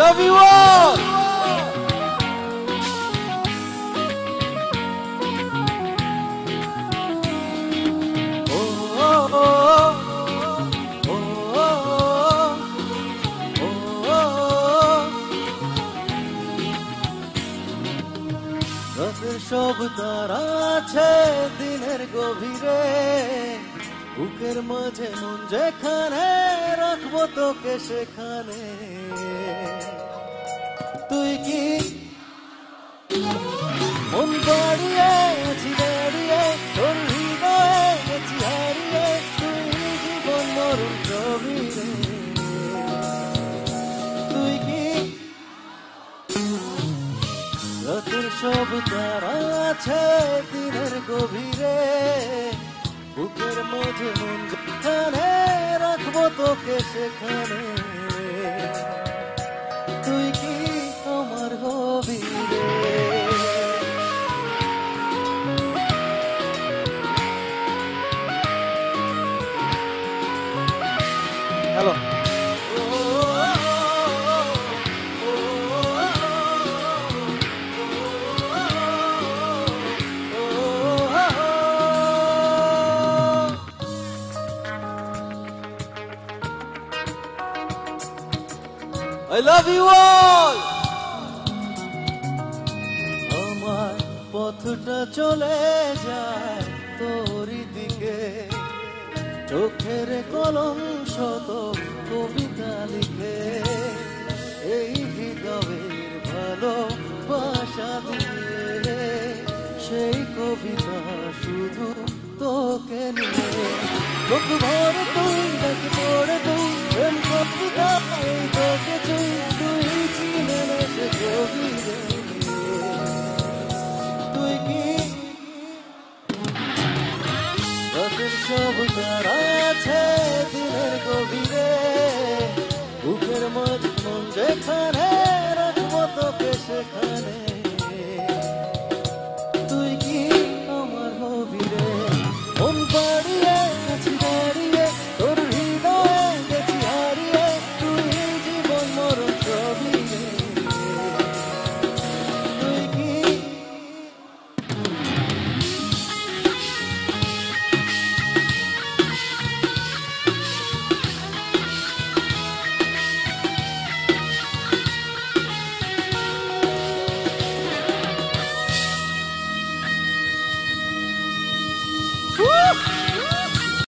love you all. রাতের সব তারা আছে দিনের গভীরে, বুকের মাঝে মন যেখানে রাখবো তোকে সেখানে। তুই কি মন বাড়িয়ে আছি দাঁড়িয়ে, তোর হৃদয়ে গেছি হারিয়ে, তুই জীবন মরণ গভীরে। তুই কি রাতের সব তারা আছে দিনের গভীরে, বুকের মাঝে মন যেখানে রাখবো তোকে সেখানে। তুই কি আমার হবি রে? Hello I love you all. আমার পথটা চলে যায় তোরই দিকে, চোখের কলম শত কবিতা লিখে, এই হৃদয়ের ভালোবাসা দিয়ে সেই কবিতা শুধু তোকে নিয়ে। চোখ ভরে তুই ডাকে পড়ে তুই প্রেম কবিতা তোকে তুই চিনে সে গভীরে। তুই কি রাতের সব তারা আছে দিনের গভীরে, বুকের মাঝ মন যেখানে রাখবো তোকে সেখানে। তুই কি আমার হবি রে? মন বাড়িয়ে আছি দাঁড়িয়ে, তোর হৃদয়ে গেছি হারিয়ে, তুই জীবন মরণ গভীরে। তুই কি Woo!